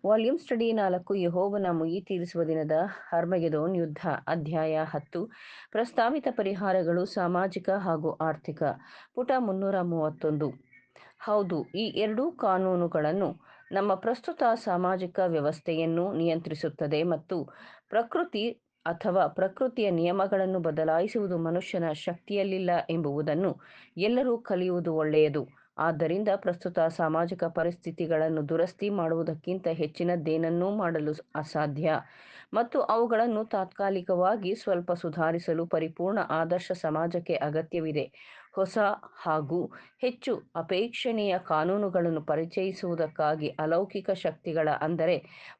Volume study 4 ಯೆಹೋವನ ಮುಯ್ಯಿ ತೀರಿಸುವ ದಿನದ ಹರ್ಮಗೆದೋನ್ ಯುದ್ಧ ಅಧ್ಯಾಯ 10 ಪ್ರಸ್ತಾವಿತ ಪರಿಹಾರಗಳು ಸಾಮಾಜಿಕ ಹಾಗೂ ಆರ್ಥಿಕ ಪುಟ 331. ಹೌದು, ಈ ಎರಡೂ ಕಾನೂನುಗಳನ್ನು ನಮ್ಮ ಪ್ರಸ್ತುತ ಸಾಮಾಜಿಕ ವ್ಯವಸ್ಥೆಯನ್ನು ನಿಯಂತ್ರಿಸುತ್ತದೆ ಮತ್ತು ಪ್ರಕೃತಿ ಅಥವಾ ಪ್ರಕೃತಿಯ ನಿಯಮಗಳನ್ನು ಬದಲಾಯಿಸುವುದು ಮನುಷ್ಯನ ಶಕ್ತಿಯಲ್ಲಿಲ್ಲ ಎಂಬುದನ್ನು ಎಲ್ಲರೂ ಕಲಿಯುವುದು ಒಳ್ಳೆಯದು. ಆದ್ದರಿಂದ ಪ್ರಸ್ತುತ ಸಾಮಾಜಿಕ ಪರಿಸ್ಥಿತಿಗಳನ್ನು ದುರಸ್ತಿ ಮಾಡುವುದಕ್ಕಿಂತ ಹೆಚ್ಚಿನದ್ದೇನನ್ನೂ ಮಾಡಲು ಅಸಾಧ್ಯ ಮತ್ತು ಅವುಗಳನ್ನು ತಾತ್ಕಾಲಿಕವಾಗಿ ಸ್ವಲ್ಪ ಸುಧಾರಿಸಲು ಪರಿಪೂರ್ಣ ಆದರ್ಶ ಸಮಾಜಕ್ಕೆ ಅಗತ್ಯವಿದೆ. ಹೊಸ ಹಾಗೂ ಹೆಚ್ಚು ಅಪೇಕ್ಷಣೀಯ ಕಾನೂನುಗಳನ್ನು ಪರಿಚಯಿಸುವುದಕ್ಕಾಗಿ ಅಲೌಕಿಕ ಶಕ್ತಿಗಳ ಅಂದರೆ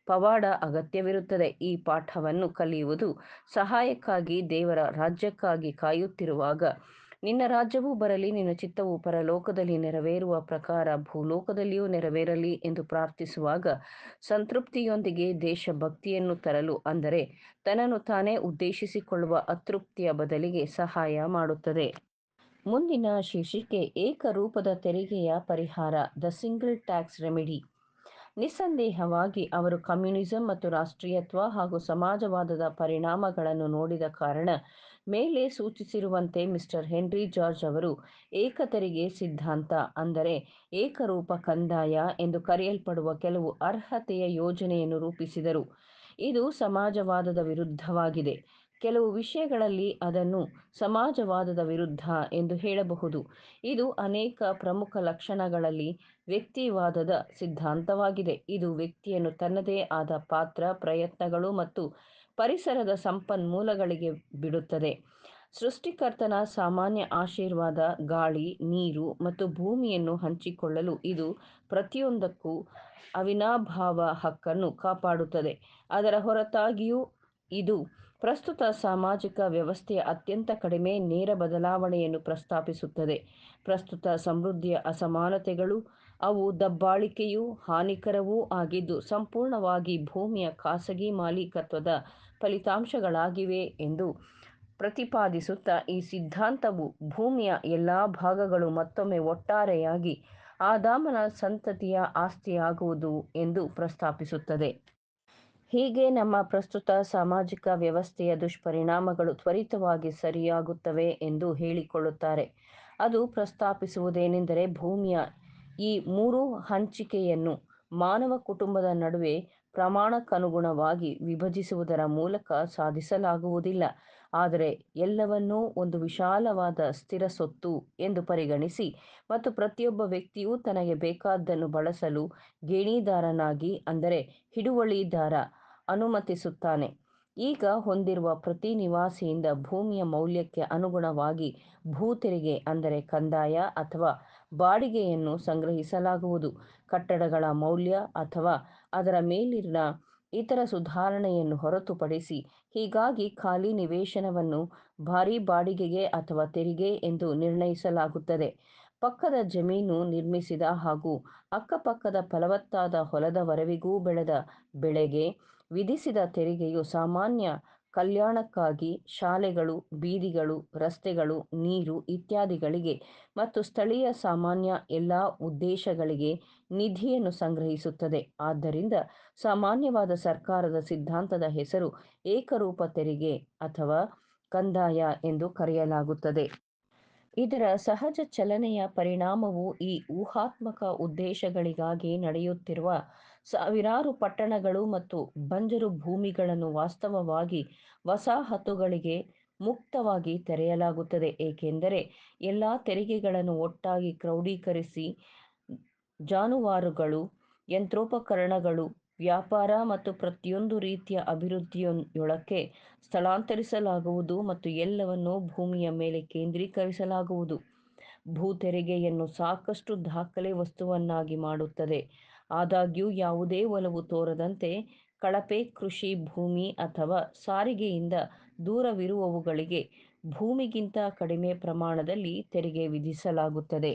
ಪವಾಡ ಅಗತ್ಯವಿರುತ್ತದೆ. ಈ ಪಾಠವನ್ನು ಕಲಿಯುವುದು ಸಹಾಯಕ್ಕಾಗಿ ದೇವರ ರಾಜ್ಯಕ್ಕಾಗಿ ಕಾಯುತ್ತಿರುವಾಗ, ನಿನ್ನ ರಾಜ್ಯವು ಬರಲಿ, ನಿನ್ನ ಚಿತ್ತವು ಪರಲೋಕದಲ್ಲಿ ನೆರವೇರುವ ಪ್ರಕಾರ ಭೂಲೋಕದಲ್ಲಿಯೂ ನೆರವೇರಲಿ ಎಂದು ಪ್ರಾರ್ಥಿಸುವಾಗ ಸಂತೃಪ್ತಿಯೊಂದಿಗೆ ದೇಶಭಕ್ತಿಯನ್ನು ತರಲು, ಅಂದರೆ ತನ್ನನ್ನು ತಾನೇ ಉದ್ದೇಶಿಸಿಕೊಳ್ಳುವ ಅತೃಪ್ತಿಯ ಬದಲಿಗೆ ಸಹಾಯ ಮಾಡುತ್ತದೆ. ಮುಂದಿನ ಶೀರ್ಷಿಕೆ ಏಕರೂಪದ ತೆರಿಗೆಯ ಪರಿಹಾರ, ದ ಸಿಂಗಲ್ ಟ್ಯಾಕ್ಸ್ ರೆಮಿಡಿ. ನಿಸ್ಸಂದೇಹವಾಗಿ ಅವರು ಕಮ್ಯುನಿಸಂ ಮತ್ತು ರಾಷ್ಟ್ರೀಯತ್ವ ಹಾಗೂ ಸಮಾಜವಾದದ ಪರಿಣಾಮಗಳನ್ನು ನೋಡಿದ ಕಾರಣ ಮೇಲೆ ಸೂಚಿಸಿರುವಂತೆ ಮಿಸ್ಟರ್ ಹೆನ್ರಿ ಜಾರ್ಜ್ ಅವರು ಏಕ ತೆರಿಗೆ ಸಿದ್ಧಾಂತ ಅಂದರೆ ಏಕರೂಪ ಕಂದಾಯ ಎಂದು ಕರೆಯಲ್ಪಡುವ ಕೆಲವು ಅರ್ಹತೆಯ ಯೋಜನೆಯನ್ನು ರೂಪಿಸಿದರು. ಇದು ಸಮಾಜವಾದದ ವಿರುದ್ಧವಾಗಿದೆ. ಕೆಲವು ವಿಷಯಗಳಲ್ಲಿ ಅದನ್ನು ಸಮಾಜವಾದದ ವಿರುದ್ಧ ಎಂದು ಹೇಳಬಹುದು. ಇದು ಅನೇಕ ಪ್ರಮುಖ ಲಕ್ಷಣಗಳಲ್ಲಿ ವ್ಯಕ್ತಿವಾದದ ಸಿದ್ಧಾಂತವಾಗಿದೆ. ಇದು ವ್ಯಕ್ತಿಯನ್ನು ತನ್ನದೇ ಆದ ಪಾತ್ರ, ಪ್ರಯತ್ನಗಳು ಮತ್ತು ಪರಿಸರದ ಸಂಪನ್ಮೂಲಗಳಿಗೆ ಬಿಡುತ್ತದೆ. ಸೃಷ್ಟಿಕರ್ತನ ಸಾಮಾನ್ಯ ಆಶೀರ್ವಾದ, ಗಾಳಿ, ನೀರು ಮತ್ತು ಭೂಮಿಯನ್ನು ಹಂಚಿಕೊಳ್ಳಲು ಇದು ಪ್ರತಿಯೊಂದಕ್ಕೂ ಅವಿನಾಭಾವ ಹಕ್ಕನ್ನು ಕಾಪಾಡುತ್ತದೆ. ಅದರ ಹೊರತಾಗಿಯೂ ಇದು ಪ್ರಸ್ತುತ ಸಾಮಾಜಿಕ ವ್ಯವಸ್ಥೆಯ ಅತ್ಯಂತ ಕಡಿಮೆ ನೇರ ಬದಲಾವಣೆಯನ್ನು ಪ್ರಸ್ತಾಪಿಸುತ್ತದೆ. ಪ್ರಸ್ತುತ ಸಮೃದ್ಧಿಯ ಅಸಮಾನತೆಗಳು, ಅವು ದಬ್ಬಾಳಿಕೆಯೂ ಹಾನಿಕರವೂ ಆಗಿದ್ದು ಸಂಪೂರ್ಣವಾಗಿ ಭೂಮಿಯ ಖಾಸಗಿ ಮಾಲೀಕತ್ವದ ಫಲಿತಾಂಶಗಳಾಗಿವೆ ಎಂದು ಪ್ರತಿಪಾದಿಸುತ್ತಾ, ಈ ಸಿದ್ಧಾಂತವು ಭೂಮಿಯ ಎಲ್ಲ ಭಾಗಗಳು ಮತ್ತೊಮ್ಮೆ ಒಟ್ಟಾರೆಯಾಗಿ ಆದಾಮನ ಸಂತತಿಯ ಆಸ್ತಿಯಾಗುವುದು ಎಂದು ಪ್ರಸ್ತಾಪಿಸುತ್ತದೆ. ಹೀಗೆ ನಮ್ಮ ಪ್ರಸ್ತುತ ಸಾಮಾಜಿಕ ವ್ಯವಸ್ಥೆಯ ದುಷ್ಪರಿಣಾಮಗಳು ತ್ವರಿತವಾಗಿ ಸರಿಯಾಗುತ್ತವೆ ಎಂದು ಹೇಳಿಕೊಳ್ಳುತ್ತಾರೆ. ಅದು ಪ್ರಸ್ತಾಪಿಸುವುದೇನೆಂದರೆ, ಭೂಮಿಯ ಈ ಮೂರು ಹಂಚಿಕೆಯನ್ನು ಮಾನವ ಕುಟುಂಬದ ನಡುವೆ ಪ್ರಮಾಣಕ್ಕನುಗುಣವಾಗಿ ವಿಭಜಿಸುವುದರ ಮೂಲಕ ಸಾಧಿಸಲಾಗುವುದಿಲ್ಲ, ಆದರೆ ಎಲ್ಲವನ್ನೂ ಒಂದು ವಿಶಾಲವಾದ ಸ್ಥಿರ ಸ್ವತ್ತು ಎಂದು ಪರಿಗಣಿಸಿ ಮತ್ತು ಪ್ರತಿಯೊಬ್ಬ ವ್ಯಕ್ತಿಯೂ ತನಗೆ ಬೇಕಾದ್ದನ್ನು ಬಳಸಲು ಗೇಣಿದಾರನಾಗಿ, ಅಂದರೆ ಹಿಡುವಳಿದಾರ, ಅನುಮತಿಸುತ್ತಾನೆ. ಈಗ ಹೊಂದಿರುವ ಪ್ರತಿ ನಿವಾಸಿಯಿಂದ ಭೂಮಿಯ ಮೌಲ್ಯಕ್ಕೆ ಅನುಗುಣವಾಗಿ ಭೂ ತೆರಿಗೆ ಅಂದರೆ ಕಂದಾಯ ಅಥವಾ ಬಾಡಿಗೆಯನ್ನು ಸಂಗ್ರಹಿಸಲಾಗುವುದು. ಕಟ್ಟಡಗಳ ಮೌಲ್ಯ ಅಥವಾ ಅದರ ಮೇಲಿನ ಇತರ ಸುಧಾರಣೆಯನ್ನು ಹೊರತುಪಡಿಸಿ. ಹೀಗಾಗಿ ಖಾಲಿ ನಿವೇಶನವನ್ನು ಭಾರೀ ಬಾಡಿಗೆಗೆ ಅಥವಾ ತೆರಿಗೆ ಎಂದು ನಿರ್ಣಯಿಸಲಾಗುತ್ತದೆ. ಪಕ್ಕದ ಜಮೀನು ನಿರ್ಮಿಸಿದ ಹಾಗೂ ಅಕ್ಕಪಕ್ಕದ ಫಲವತ್ತಾದ ಹೊಲದವರೆವಿಗೂ ಬೆಳೆದ ಬೆಳೆಗೆ ವಿಧಿಸಿದ ತೆರಿಗೆಯು ಸಾಮಾನ್ಯ ಕಲ್ಯಾಣಕ್ಕಾಗಿ ಶಾಲೆಗಳು, ಬೀದಿಗಳು, ರಸ್ತೆಗಳು, ನೀರು ಇತ್ಯಾದಿಗಳಿಗೆ ಮತ್ತು ಸ್ಥಳೀಯ ಸಾಮಾನ್ಯ ಎಲ್ಲ ಉದ್ದೇಶಗಳಿಗೆ ನಿಧಿಯನ್ನು ಸಂಗ್ರಹಿಸುತ್ತದೆ. ಆದ್ದರಿಂದ ಸಾಮಾನ್ಯವಾದ ಸರ್ಕಾರದ ಸಿದ್ಧಾಂತದ ಹೆಸರು ಏಕರೂಪ ತೆರಿಗೆ ಅಥವಾ ಕಂದಾಯ ಎಂದು ಕರೆಯಲಾಗುತ್ತದೆ. ಇದರ ಸಹಜ ಚಲನೆಯ ಪರಿಣಾಮವು ಈ ಊಹಾತ್ಮಕ ಉದ್ದೇಶಗಳಿಗಾಗಿ ನಡೆಯುತ್ತಿರುವ ಸಾವಿರಾರು ಪಟ್ಟಣಗಳು ಮತ್ತು ಬಂಜರು ಭೂಮಿಗಳನ್ನು ವಾಸ್ತವವಾಗಿ ವಸಾಹತುಗಳಿಗೆ ಮುಕ್ತವಾಗಿ ತೆರೆಯಲಾಗುತ್ತದೆ, ಏಕೆಂದರೆ ಎಲ್ಲ ತೆರಿಗೆಗಳನ್ನು ಒಟ್ಟಾಗಿ ಕ್ರೋಢೀಕರಿಸಿ ಜಾನುವಾರುಗಳು, ಯಂತ್ರೋಪಕರಣಗಳು, ವ್ಯಾಪಾರ ಮತ್ತು ಪ್ರತಿಯೊಂದು ರೀತಿಯ ಅಭಿವೃದ್ಧಿಯೊಳಕ್ಕೆ ಸ್ಥಳಾಂತರಿಸಲಾಗುವುದು ಮತ್ತು ಎಲ್ಲವನ್ನೂ ಭೂಮಿಯ ಮೇಲೆ ಕೇಂದ್ರೀಕರಿಸಲಾಗುವುದು. ಭೂ ತೆರಿಗೆಯನ್ನು ಸಾಕಷ್ಟು ದಾಖಲೆ ವಸ್ತುವನ್ನಾಗಿ ಮಾಡುತ್ತದೆ. ಆದಾಗ್ಯೂ ಯಾವುದೇ ಒಲವು ತೋರದಂತೆ ಕಳಪೆ ಕೃಷಿ ಭೂಮಿ ಅಥವಾ ಸಾರಿಗೆಯಿಂದ ದೂರವಿರುವವುಗಳಿಗೆ ಭೂಮಿಗಿಂತ ಕಡಿಮೆ ಪ್ರಮಾಣದಲ್ಲಿ ತೆರಿಗೆ ವಿಧಿಸಲಾಗುತ್ತದೆ.